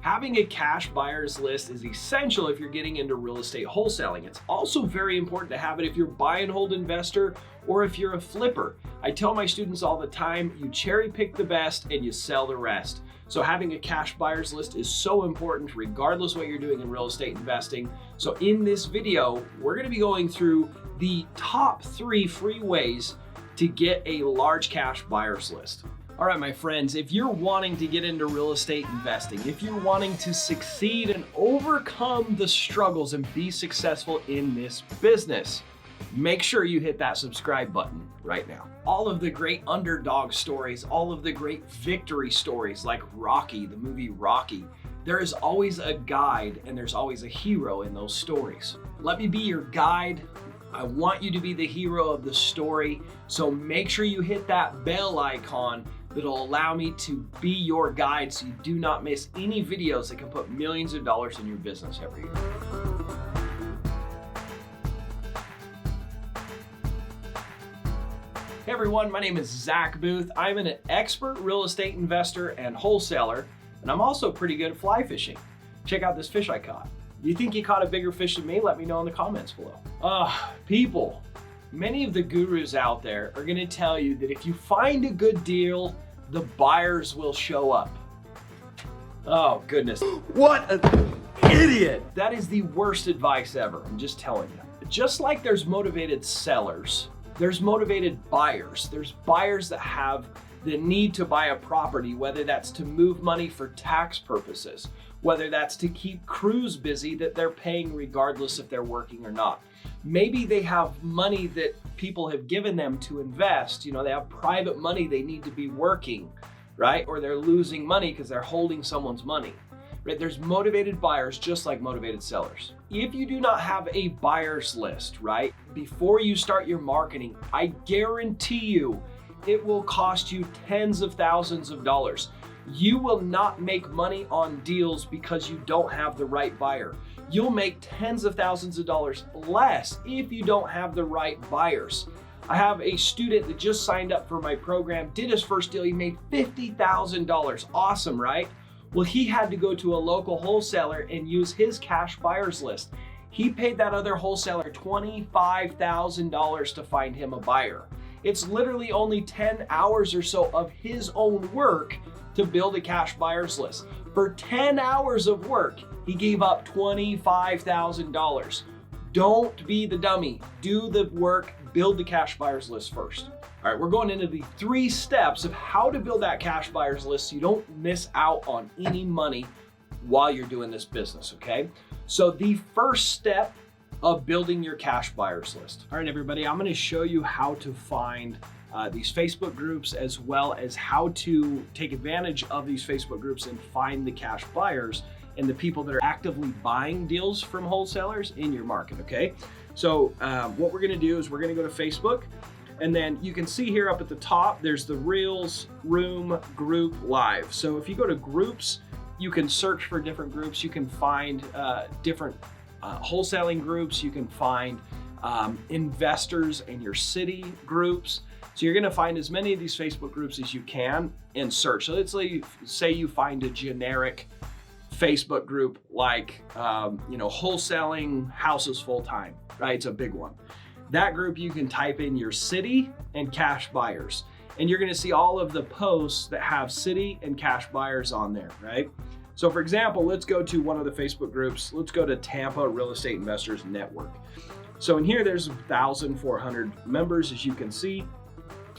Having a cash buyers list is essential if you're getting into real estate wholesaling. It's also very important to have it if you're a buy and hold investor or if you're a flipper. I tell my students all the time, you cherry pick the best and you sell the rest. So having a cash buyers list is so important regardless what you're doing in real estate investing. So in this video, we're going to be going through the top 3 free ways to get a large cash buyers list. All right, my friends, if you're wanting to get into real estate investing, if you're wanting to succeed and overcome the struggles and be successful in this business, make sure you hit that subscribe button right now. All of the great underdog stories, all of the great victory stories like Rocky, the movie Rocky, there is always a guide and there's always a hero in those stories. Let me be your guide. I want you to be the hero of the story. So make sure you hit that bell icon that'll allow me to be your guide so you do not miss any videos that can put millions of dollars in your business every year. Hey everyone, my name is Zack Boothe. I'm an expert real estate investor and wholesaler, and I'm also pretty good at fly fishing. Check out this fish I caught. You think you caught a bigger fish than me? Let me know in the comments below. People, many of the gurus out there are gonna tell you that if you find a good deal, the buyers will show up. Oh goodness. What an idiot. That is the worst advice ever, I'm just telling you. Just like there's motivated sellers, there's motivated buyers. There's buyers that have the need to buy a property, whether that's to move money for tax purposes, whether that's to keep crews busy that they're paying regardless if they're working or not. Maybe they have money that people have given them to invest. You know, they have private money they need to be working, right? Or they're losing money because they're holding someone's money, right? There's motivated buyers just like motivated sellers. If you do not have a buyer's list, right, before you start your marketing, I guarantee you it will cost you tens of thousands of dollars. You will not make money on deals because you don't have the right buyer. You'll make tens of thousands of dollars less if you don't have the right buyers. I have a student that just signed up for my program, did his first deal, he made $50,000. Awesome, right? Well, he had to go to a local wholesaler and use his cash buyers list. He paid that other wholesaler $25,000 to find him a buyer. It's literally only 10 hours or so of his own work to build a cash buyers list. For 10 hours of work, he gave up $25,000. Don't be the dummy. Do the work, build the cash buyers list first. All right, we're going into the 3 steps of how to build that cash buyers list so you don't miss out on any money while you're doing this business, okay? So the first step of building your cash buyers list. All right, everybody, I'm gonna show you how to find these Facebook groups as well as how to take advantage of these Facebook groups and find the cash buyers and the people that are actively buying deals from wholesalers in your market, okay? So what we're gonna do is we're gonna go to Facebook, and then you can see here up at the top, there's the Reels Room Group Live. So if you go to groups, you can search for different groups. You can find different wholesaling groups. You can find investors in your city groups. So you're gonna find as many of these Facebook groups as you can and search. So let's say you find a generic Facebook group like, wholesaling houses full time, right? It's a big one. That group, you can type in your city and cash buyers, and you're gonna see all of the posts that have city and cash buyers on there, right? So for example, let's go to one of the Facebook groups. Let's go to Tampa Real Estate Investors Network. So in here, there's 1,400 members, as you can see.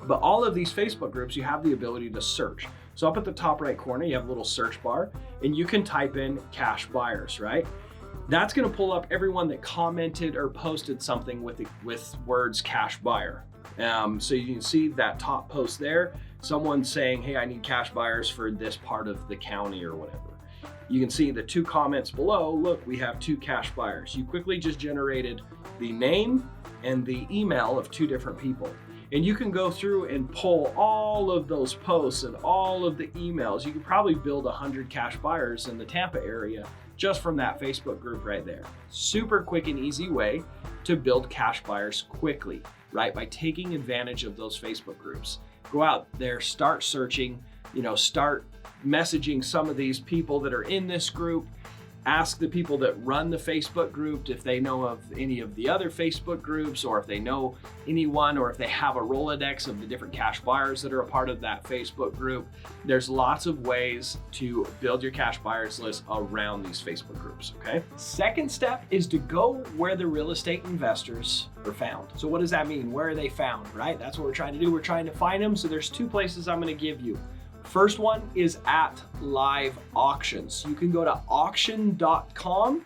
But all of these Facebook groups, you have the ability to search. So up at the top right corner, you have a little search bar, and you can type in cash buyers, right? That's gonna pull up everyone that commented or posted something with words cash buyer. So you can see that top post there, someone saying, hey, I need cash buyers for this part of the county or whatever. You can see the 2 comments below, look, we have 2 cash buyers. You quickly just generated the name and the email of 2 different people. And you can go through and pull all of those posts and all of the emails. You could probably build 100 cash buyers in the Tampa area just from that Facebook group right there. Super quick and easy way to build cash buyers quickly, right? By taking advantage of those Facebook groups. Go out there, start searching, start messaging some of these people that are in this group. Ask the people that run the Facebook group if they know of any of the other Facebook groups, or if they know anyone, or if they have a Rolodex of the different cash buyers that are a part of that Facebook group. There's lots of ways to build your cash buyers list around these Facebook groups, okay? Second step is to go where the real estate investors are found. So what does that mean? Where are they found, right? That's what we're trying to do. We're trying to find them. So there's two places I'm going to give you. First one is at live auctions. You can go to auction.com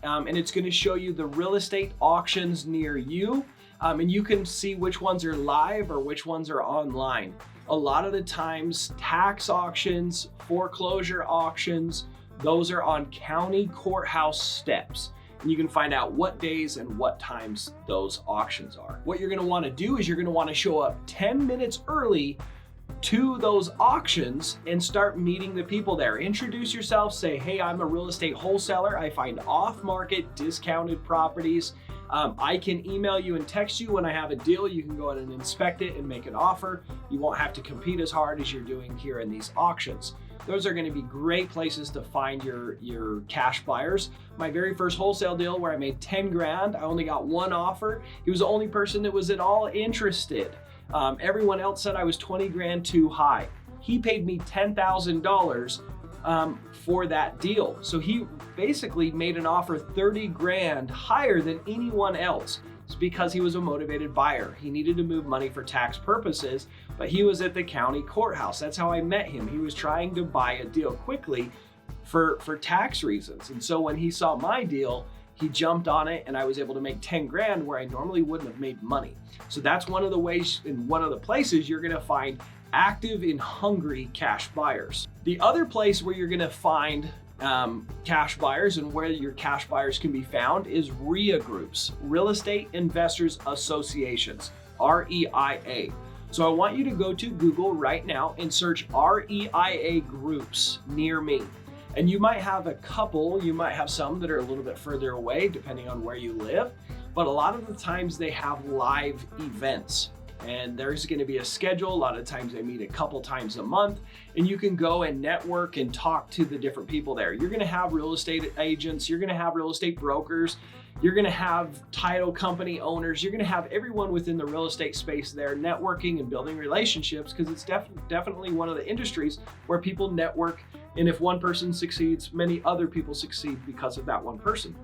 and it's going to show you the real estate auctions near you. And you can see which ones are live or which ones are online. A lot of the times, tax auctions, foreclosure auctions, those are on county courthouse steps. And you can find out what days and what times those auctions are. What you're going to want to do is you're going to want to show up 10 minutes early to those auctions and start meeting the people there. Introduce yourself, say, hey, I'm a real estate wholesaler. I find off-market discounted properties. I can email you and text you when I have a deal. You can go in and inspect it and make an offer. You won't have to compete as hard as you're doing here in these auctions. Those are going to be great places to find your cash buyers. My very first wholesale deal where I made 10 grand, I only got one offer. He was the only person that was at all interested. Everyone else said I was 20 grand too high. He paid me $10,000 for that deal. So he basically made an offer 30 grand higher than anyone else. It's because he was a motivated buyer. He needed to move money for tax purposes, but he was at the county courthouse. That's how I met him. He was trying to buy a deal quickly for tax reasons. And so when he saw my deal, he jumped on it and I was able to make 10 grand where I normally wouldn't have made money. So that's one of the ways and one of the places you're gonna find active and hungry cash buyers. The other place where you're gonna find cash buyers and where your cash buyers can be found is REIA groups, Real Estate Investors Associations, REIA. So I want you to go to Google right now and search REIA groups near me. And you might have a couple, you might have some that are a little bit further away depending on where you live, but a lot of the times they have live events and there's going to be a schedule. A lot of times they meet a couple times a month and you can go and network and talk to the different people there. You're going to have real estate agents, you're going to have real estate brokers, you're going to have title company owners, you're going to have everyone within the real estate space there networking and building relationships, because it's definitely one of the industries where people network. And if one person succeeds, many other people succeed because of that one person.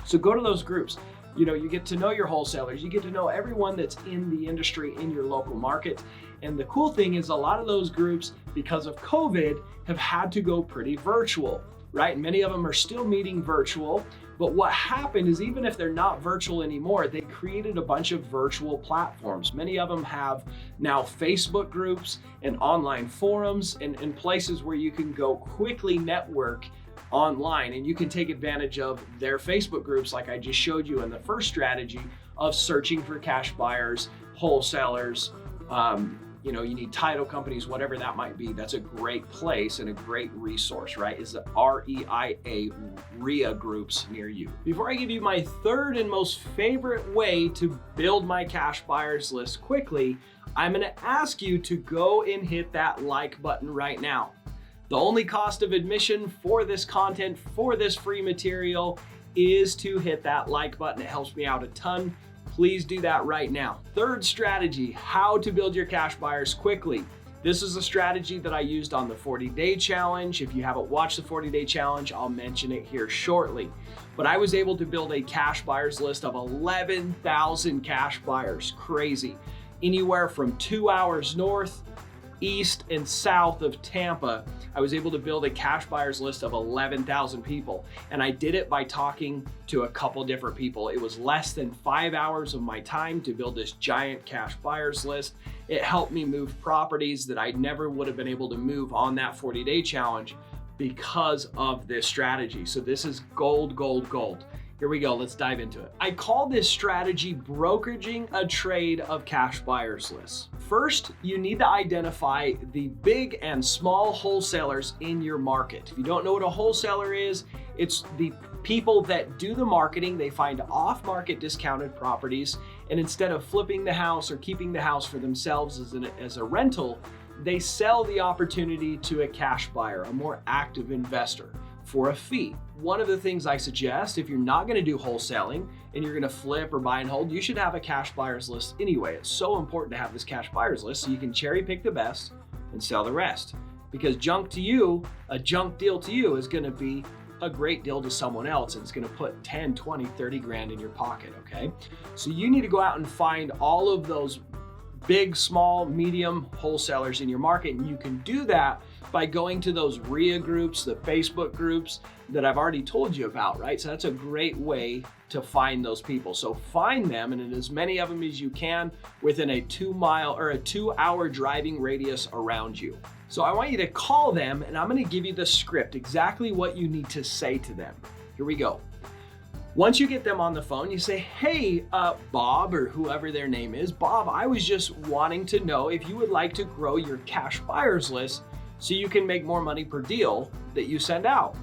So go to those groups. You know, you get to know your wholesalers, you get to know everyone that's in the industry in your local market. And the cool thing is a lot of those groups, because of COVID, have had to go pretty virtual, right? And many of them are still meeting virtual. But what happened is, even if they're not virtual anymore, they created a bunch of virtual platforms. Many of them have now Facebook groups and online forums and places where you can go quickly network online, and you can take advantage of their Facebook groups like I just showed you in the first strategy of searching for cash buyers, wholesalers, you need title companies, whatever that might be. That's a great place and a great resource, right? Is the REIA groups near you. Before I give you my third and most favorite way to build my cash buyers list quickly, I'm gonna ask you to go and hit that like button right now. The only cost of admission for this content, for this free material, is to hit that like button. It helps me out a ton. Please do that right now. Third strategy, how to build your cash buyers quickly. This is a strategy that I used on the 40-day challenge. If you haven't watched the 40-day challenge, I'll mention it here shortly. But I was able to build a cash buyers list of 11,000 cash buyers. Crazy. Anywhere from 2 hours north, east, and south of Tampa, I was able to build a cash buyers list of 11,000 people. And I did it by talking to a couple different people. It was less than 5 hours of my time to build this giant cash buyers list. It helped me move properties that I never would have been able to move on that 40-day challenge because of this strategy. So this is gold, gold, gold. Here we go, let's dive into it. I call this strategy brokeraging a trade of cash buyers lists. First, you need to identify the big and small wholesalers in your market. If you don't know what a wholesaler is, it's the people that do the marketing. They find off-market discounted properties, and instead of flipping the house or keeping the house for themselves as a rental, they sell the opportunity to a cash buyer, a more active investor, for a fee. One of the things I suggest, if you're not going to do wholesaling and you're going to flip or buy and hold, you should have a cash buyers list anyway. It's so important to have this cash buyers list so you can cherry pick the best and sell the rest. Because junk to you, a junk deal to you is going to be a great deal to someone else, and it's going to put 10, 20, 30 grand in your pocket, okay? So you need to go out and find all of those big, small, medium wholesalers in your market, and you can do that by going to those RIA groups, the Facebook groups that I've already told you about, right? So that's a great way to find those people. So find them, and in as many of them as you can within a 2-mile or a 2-hour driving radius around you. So I want you to call them, and I'm going to give you the script, exactly what you need to say to them. Here we go. Once you get them on the phone, you say, hey, Bob, or whoever their name is, Bob, I was just wanting to know if you would like to grow your cash buyers list so you can make more money per deal that you send out.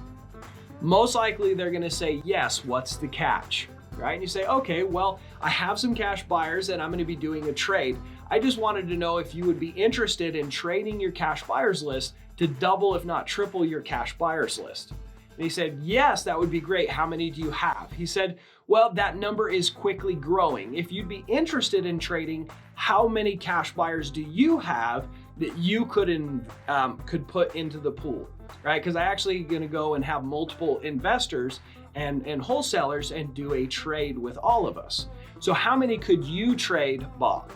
Most likely they're going to say, yes, what's the catch? Right? And you say, okay, well, I have some cash buyers and I'm going to be doing a trade. I just wanted to know if you would be interested in trading your cash buyers list to double, if not triple, your cash buyers list. And he said, yes, that would be great. How many do you have? He said, well, that number is quickly growing. If you'd be interested in trading, how many cash buyers do you have that you could put into the pool, right? Because I actually going to go and have multiple investors and wholesalers and do a trade with all of us. So how many could you trade, Bob?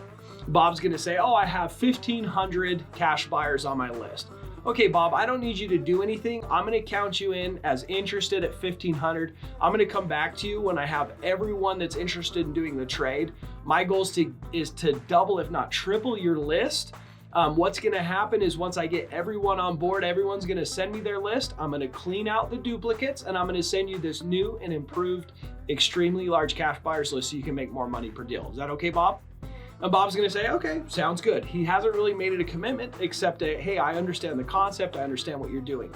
Bob's going to say, oh, I have 1,500 cash buyers on my list. Okay, Bob, I don't need you to do anything. I'm going to count you in as interested at 1,500. I'm going to come back to you when I have everyone that's interested in doing the trade. My goal is to double, if not triple, your list. What's going to happen is once I get everyone on board, everyone's going to send me their list. I'm going to clean out the duplicates, and I'm going to send you this new and improved, extremely large cash buyers list so you can make more money per deal. Is that okay, Bob? And Bob's going to say, okay, sounds good. He hasn't really made it a commitment except a, hey, I understand the concept. I understand what you're doing.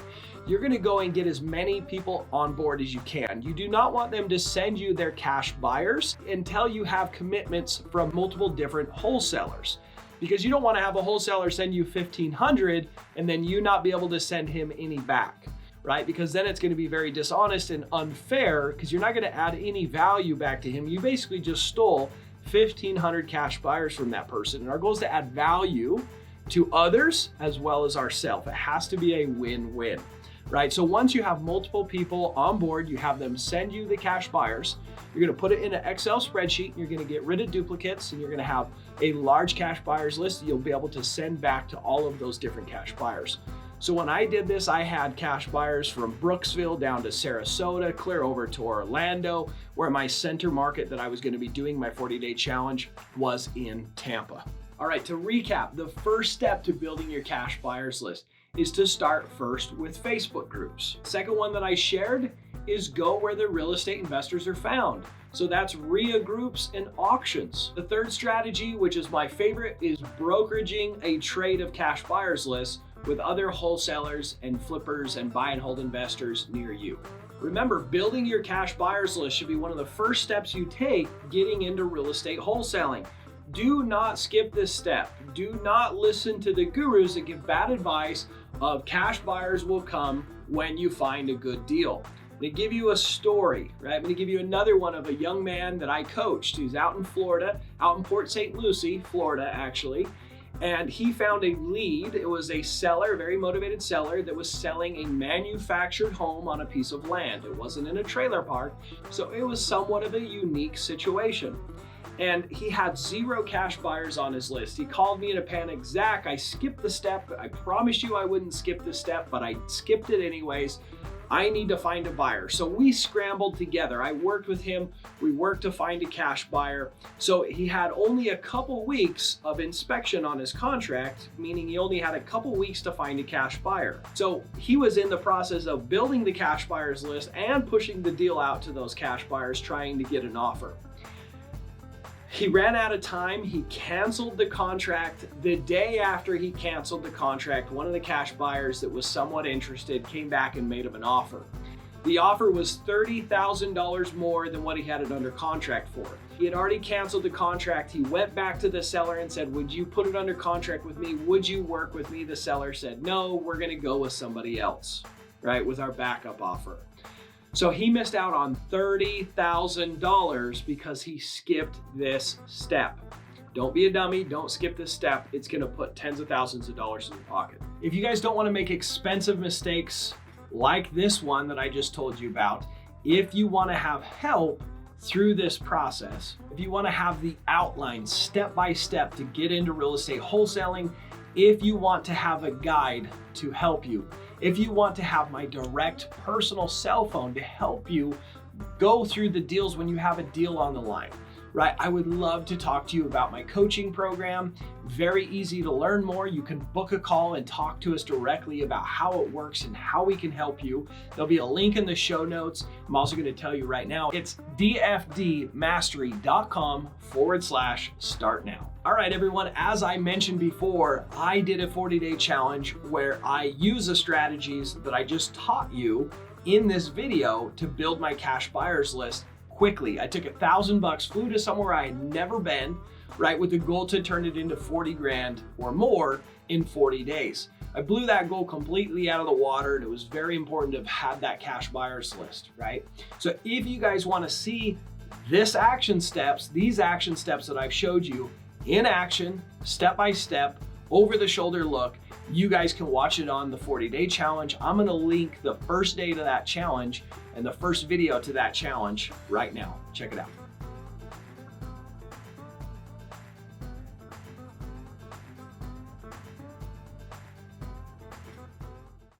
You're going to go and get as many people on board as you can. You do not want them to send you their cash buyers until you have commitments from multiple different wholesalers, because you don't want to have a wholesaler send you 1,500 and then you not be able to send him any back, right? Because then it's going to be very dishonest and unfair because you're not going to add any value back to him. You basically just stole 1,500 cash buyers from that person. And our goal is to add value to others as well as ourselves. It has to be a win-win, right? So once you have multiple people on board, you have them send you the cash buyers, you're going to put it in an Excel spreadsheet, and you're going to get rid of duplicates, and you're going to have a large cash buyers list that you'll be able to send back to all of those different cash buyers. So when I did this, I had cash buyers from Brooksville down to Sarasota, clear over to Orlando, where my center market that I was going to be doing my 40-day challenge was in Tampa. All right, to recap, the first step to building your cash buyers list is to start first with Facebook groups. Second one that I shared is go where the real estate investors are found. So that's RIA groups and auctions. The third strategy, which is my favorite, is brokeraging a trade of cash buyers lists with other wholesalers and flippers and buy and hold investors near you. Remember, building your cash buyers list should be one of the first steps you take getting into real estate wholesaling. Do not skip this step. Do not listen to the gurus that give bad advice of cash buyers will come when you find a good deal. I'm going to give you a story, right? I'm going to give you another one of a young man that I coached who's out in Florida, out in Port St. Lucie, Florida, actually. And he found a lead. It was a seller, a very motivated seller that was selling a manufactured home on a piece of land. It wasn't in a trailer park, so it was somewhat of a unique situation. And he had 0 cash buyers on his list. He called me in a panic, Zach, I skipped the step. I promised you I wouldn't skip the step, but I skipped it anyways. I need to find a buyer. So we scrambled together. I worked with him. We worked to find a cash buyer. So he had only a couple weeks of inspection on his contract, meaning he only had a couple weeks to find a cash buyer. So he was in the process of building the cash buyers list and pushing the deal out to those cash buyers, trying to get an offer. He ran out of time. He canceled the contract. The day after he canceled the contract, one of the cash buyers that was somewhat interested came back and made him an offer. The offer was $30,000 more than what he had it under contract for. He had already canceled the contract. He went back to the seller and said, would you put it under contract with me? Would you work with me? The seller said, no, we're gonna go with somebody else, right? With our backup offer. So he missed out on $30,000 because he skipped this step. Don't be a dummy, don't skip this step. It's gonna put tens of thousands of dollars in your pocket. If you guys don't wanna make expensive mistakes like this one that I just told you about, if you wanna have help through this process, if you wanna have the outline step by step to get into real estate wholesaling, if you want to have a guide to help you, if you want to have my direct personal cell phone to help you go through the deals when you have a deal on the line, right? I would love to talk to you about my coaching program. Very easy to learn more. You can book a call and talk to us directly about how it works and how we can help you. There'll be a link in the show notes. I'm also going to tell you right now, it's dfdmastery.com/start now. All right, everyone, as I mentioned before, I did a 40-day challenge where I use the strategies that I just taught you in this video to build my cash buyers list quickly. I took $1,000, flew to somewhere I had never been, right, with the goal to turn it into 40 grand or more in 40 days. I blew that goal completely out of the water, and it was very important to have had that cash buyers list, right? So if you guys want to see these action steps that I've showed you in action, step by step, over the shoulder look, you guys can watch it on the 40-day challenge. I'm gonna link the first day to that challenge and the first video to that challenge right now. Check it out.